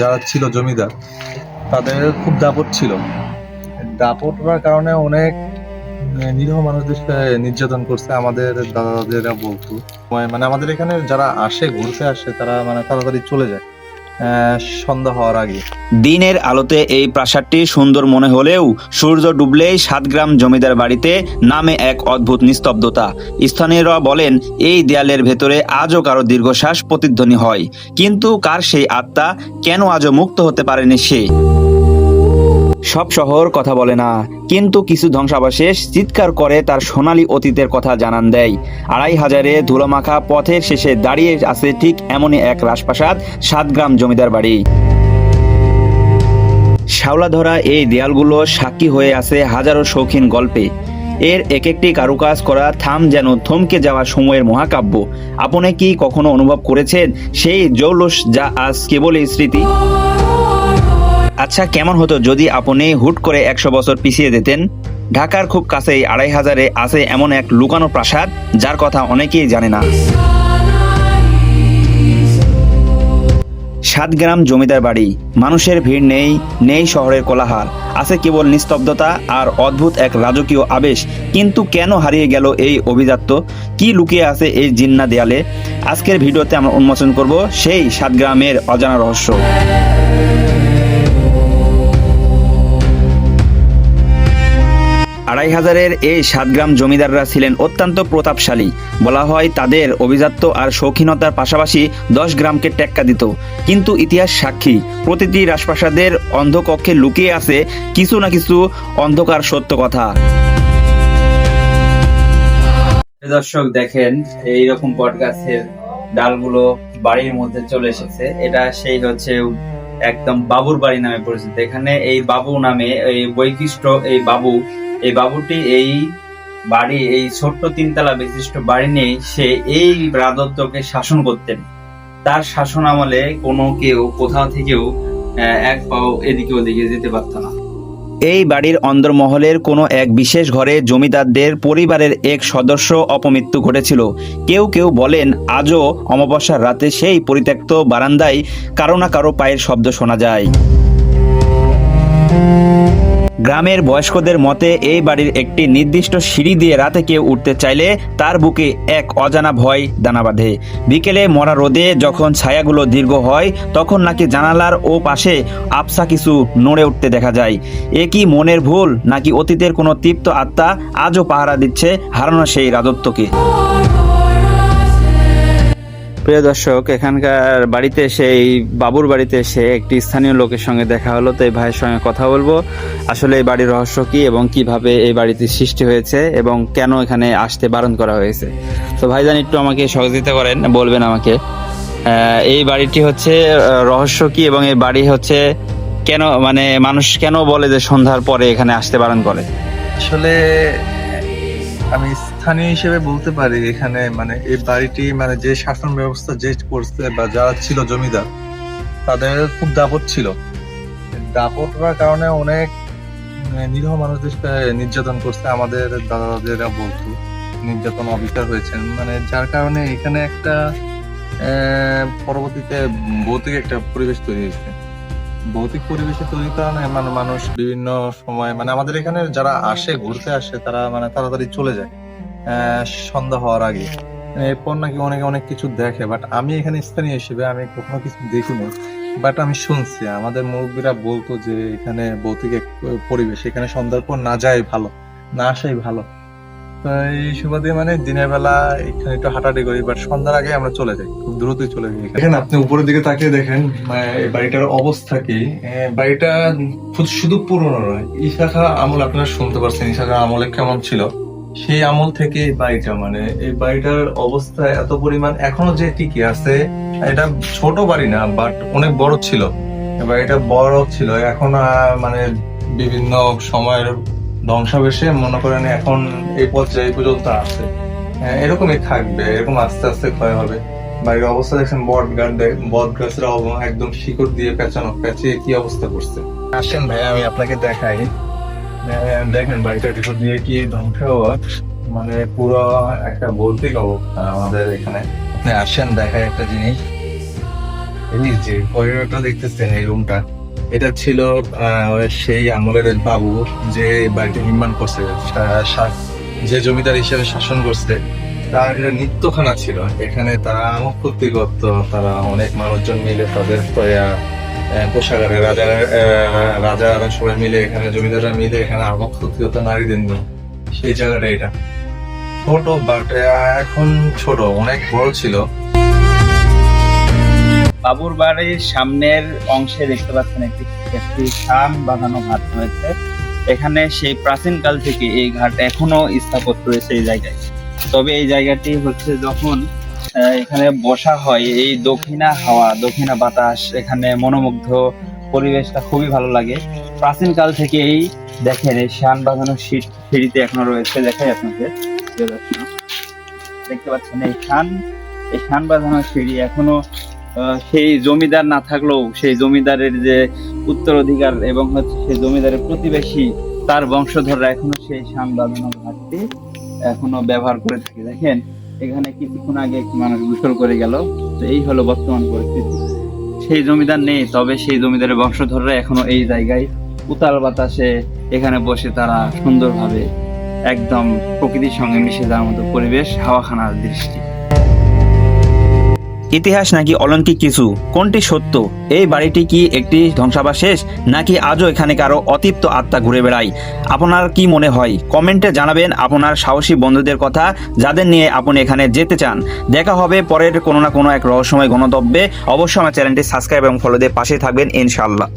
যারা ছিল জমিদার তাদের খুব দাপট ছিল। দাপটার কারণে অনেক নিরীহ মানুষদেরকে নির্যাতন করছে। আমাদের দাদা দাদিরা বলতো মানে আমাদের এখানে যারা আসে, ঘুরতে আসে, তারা মানে তাড়াতাড়ি চলে যায় সন্ধ্যা হওয়ার আগে। দিনের আলোতে এই প্রাসাদটি সুন্দর মনে হলেও সূর্য ডুবলেই সাতগ্রাম জমিদার বাড়িতে নামে এক অদ্ভুত নিস্তব্ধতা। স্থানীয়রা বলেন এই দেয়ালের ভেতরে আজও কারো দীর্ঘশ্বাস প্রতিধ্বনি হয়, কিন্তু কার সেই আত্মা, কেন আজও মুক্ত হতে পারেনি সে? সব শহর কথা বলে না, কিন্তু কিছু ধ্বংসাবশেষ চিৎকার করে তার সোনালী অতীতের কথা জানান দেয়। ২৫০০ ধুলোমাখা পথের শেষে দাঁড়িয়ে আছে ঠিক এমনই এক রাজপ্রাসাদ, সাতগ্রাম জমিদার বাড়ি। শ্যাওলা ধরা এই দেয়ালগুলো সাক্ষী হয়ে আছে হাজারো শৌখিন গল্পে। এর এক একটি কারুকাজ করা থাম যেন থমকে যাওয়া সময়ের মহাকাব্য। আপনি কি কখনো অনুভব করেছেন সেই জৌলুস যা আজ কেবলই স্মৃতি? আচ্ছা, কেমন হতো যদি আপনি হুট করে ১০০ বছর পিছিয়ে যেতেন? ঢাকার খুব কাছেই ২৫০০ আছে এমন এক লুকানো প্রাসাদ যার কথা অনেকেই জানে না। সাতগ্রাম জমিদার বাড়ি। মানুষের ভিড় নেই, নেই শহরের কোলাহল, আছে কেবল নিস্তব্ধতা আর অদ্ভুত এক রাজকীয় আবেশ। কিন্তু কেন হারিয়ে গেল এই অভিজাত্য? কি লুকিয়ে আছে এই জিন্না দেয়ালে? আজকের ভিডিওতে আমরা উন্মোচন করব সেই সাতগ্রামের অজানা রহস্য। ২৫০০ এই সাতগ্রাম জমিদাররা ছিলেন অত্যন্ত প্রতাপশালী। বলা হয় তাদের অভিজাত্য আর শৌখিনতার পাশাপাশি ১০ গ্রামকে টেক্কা দিত। কিন্তু ইতিহাস সাক্ষী, প্রতিটি রাজপ্রাসাদের অন্ধকক্ষে লুকিয়ে আছে কিছু না কিছু অন্ধকার সত্য কথা। দর্শক দেখেন, এইরকম বটগাছের ডালগুলো বাড়ির মধ্যে চলে এসেছে। এটা সেই হচ্ছে একদম বাবুর বাড়ি নামে পরিচিত। এখানে এই বাবু নামে এই বৈশিষ্ট্য, এই বাবুটি এই বাড়ি, এই ছোট্ট ৩ তলা বিশিষ্ট বাড়ি নিয়ে সে এই রাজত্বকে শাসন করতেন। তার শাসন আমলে কোনো কেউ কোথাও থেকেও এক পাও এদিকে ওদিকে যেতে পারত না। এই বাড়ির অন্দরমহলের কোনো এক বিশেষ ঘরে জমিদারদের পরিবারের এক সদস্য অপমৃত্যু ঘটেছিল। কেউ কেউ বলেন আজও অমাবস্যার রাতে সেই পরিত্যক্ত বারান্দায় কারো না কারো পায়ের শব্দ শোনা যায়। গ্রামের বয়স্কদের মতে এই বাড়ির একটি নির্দিষ্ট সিঁড়ি দিয়ে রাতে কেউ উঠতে চাইলে তার বুকে এক অজানা ভয় দানা বাঁধে। বিকেলে মরা রোদে যখন ছায়াগুলো দীর্ঘ হয়, তখন নাকি জানালার ও পাশে আবছা কিছু নড়ে উঠতে দেখা যায়। এ কি মনের ভুল, নাকি অতীতের কোনো তৃপ্ত আত্মা আজও পাহারা দিচ্ছে হারানো সেই রাজত্বকে? প্রিয় দর্শক, এখানকার বাড়িতে সেই বাবুর বাড়িতে এসে একটি স্থানীয় লোকের সঙ্গে দেখা হলো। তো এই ভাইয়ের সঙ্গে কথা বলবো আসলে এই বাড়ির রহস্য কি এবং কিভাবে এই বাড়িতে সৃষ্টি হয়েছে এবং কেন এখানে আসতে বারণ করা হয়েছে। তো ভাইজান একটু আমাকে সহযোগিতা করেন, বলবেন আমাকে এই বাড়িটি হচ্ছে রহস্য কি এবং এই বাড়ি হচ্ছে কেন, মানে মানুষ কেন বলে যে সন্ধ্যার পরে এখানে আসতে বারণ করে? আসলে আমি স্থানীয় হিসেবে বলতে পারি, এখানে মানে এই বাড়িটি মানে যে শাসন ব্যবস্থা যে করছে বা যারা ছিল জমিদার তাদের খুব দাপট ছিল। দাপটার কারণে অনেক নিরীহ মানুষদেরকে নির্যাতন করছে। আমাদের দাদা দাদিরা বলতো নির্যাতন অবিচার হয়েছেন, মানে যার কারণে এখানে একটা পরবর্তীতে ভৌতিক একটা পরিবেশ তৈরি হয়েছে। ভৌতিক পরিবেশে তৈরির কারণে মানে মানুষ বিভিন্ন সময় মানে আমাদের এখানে যারা আসে, ঘুরতে আসে, তারা মানে তাড়াতাড়ি চলে যায় সন্ধ্যা হওয়ার আগে। এরপর নাকি অনেকে অনেক কিছু দেখে, বাট আমি এখানে স্থানীয় হিসেবে আমি কখনো কিছু দেখিনি, বাট আমি শুনছি আমাদের মুরব্বীরা বলতো যে এখানে ভৌতিক এক পরিবেশ, এখানে সন্ধ্যার পর না যায় ভালো, না আসাই ভালো। তো এই সুবাদে মানে দিনের বেলা এখানে একটু হাঁটাহাঁটি করি, বাট সন্ধ্যার আগে আমরা চলে যাই, খুব দ্রুতই চলে যাই। দেখেন আপনি উপরের দিকে তাকিয়ে দেখেন এই বাড়িটার অবস্থা কি। বাড়িটা শুধু পুরনো নয়, ইসাখা আমল আপনারা শুনতে পারছেন ইসাখা আমলে কেমন ছিল, সেই আমল থেকে এই বাড়িটা মানে এই বাড়িটার অবস্থা এত পরিমাণ এখনো যে টিকে আছে। এটা ছোট বাড়ি না, বাট অনেক বড় ছিল। বাড়িটা বড় ছিল, এখন মানে বিভিন্ন সময়ের ধ্বংসাবশেষে মনে করেন এখন এই পর্যায়ে পর্যন্ত আছে। এরকমই থাকবে, এরকম আস্তে আস্তে ক্ষয় হবে। বাড়ির অবস্থা দেখছেন, বট গাছের একদম শিকড় দিয়ে পেঁচিয়ে কি অবস্থা করছে। আসেন ভাই আমি আপনাকে দেখাই। দেখেন বাড়িটা ভিতর দিয়ে কি ধ্বংস হওয়া, মানে পুরো একটা ভৌতিক অবস্থা আমাদের এখানে। আপনি আসেন দেখাই একটা জিনিস। এই যে করিডোরটা দেখতেছেন, এই রুমটা, এটা ছিল সেই আমলের বাবু যে বাড়িটি নির্মাণ করছে, যে জমিদার হিসেবে শাসন করছে, তার নিত্যখানা ছিল এখানে। তারা আমোদ ফুর্তি করতো, তারা অনেক মানুষজন মিলে তাদের পোশাকারে রাজারা সবাই মিলে এখানে, জমিদাররা মিলে এখানে আমোদ ফুর্তি হতো নারীদের নিয়ে। সেই জায়গাটা এটা ছোট, বাট এখন ছোট, অনেক বড় ছিল। বাবুর বাড়ির সামনের অংশে দেখতে পাচ্ছেন একটি একটি শান বাঁধানো ঘাট রয়েছে। এখানে সেই প্রাচীনকাল থেকে এই ঘাট এখনো স্থাপত্য রয়েছে এই জায়গায়। তবে এই জায়গাটি হচ্ছে যখন এখানে বসা হয়, এই দক্ষিণা হাওয়া, দক্ষিণা বাতাস, এখানে মনোমুগ্ধ পরিবেশটা খুবই ভালো লাগে। প্রাচীনকাল থেকে এই দেখেন এই শান বাঁধানো সিঁড়িতে এখনো রয়েছে। দেখাই আপনাকে, দেখতে পাচ্ছেন এই শান বাঁধানো সিঁড়ি এখনো সেই জমিদার না থাকলেও সেই জমিদারের যে উত্তরাধিকার এবং হচ্ছে সেই জমিদারের প্রতিবেশী তার বংশধররা এখনো সেই শান বাঁধানো ঘাটটি এখনো ব্যবহার করে থাকে। দেখেন এখানে কিছুক্ষণ আগে একটি মানুষ গোসল করে গেল। তো এই হলো বর্তমান পরিস্থিতি। সেই জমিদার নেই, তবে সেই জমিদারের বংশধররা এখনো এই জায়গায় উতাল বাতাসে এখানে বসে তারা সুন্দরভাবে একদম প্রকৃতির সঙ্গে মিশে যাওয়ার মতো পরিবেশ, হাওয়াখানার দৃষ্টি। ইতিহাস নাকি অলৌকিক কিছু, কোনটি সত্য? এই বাড়িটি কি একটি ধ্বংসাবশেষ, নাকি আজও এখানে কারো অতৃপ্ত আত্মা ঘুরে বেড়ায়? আপনার কি মনে হয়? কমেন্টে জানাবেন আপনার সাহসী বন্ধুদের কথা, যাদের নিয়ে আপনি এখানে যেতে চান। দেখা হবে পরের কোনো না কোনো এক রহস্যময় গন্তব্যে। অবশ্যই আমার চ্যানেলটি সাবস্ক্রাইব এবং ফলো দিয়ে পাশে থাকবেন ইনশাআল্লাহ।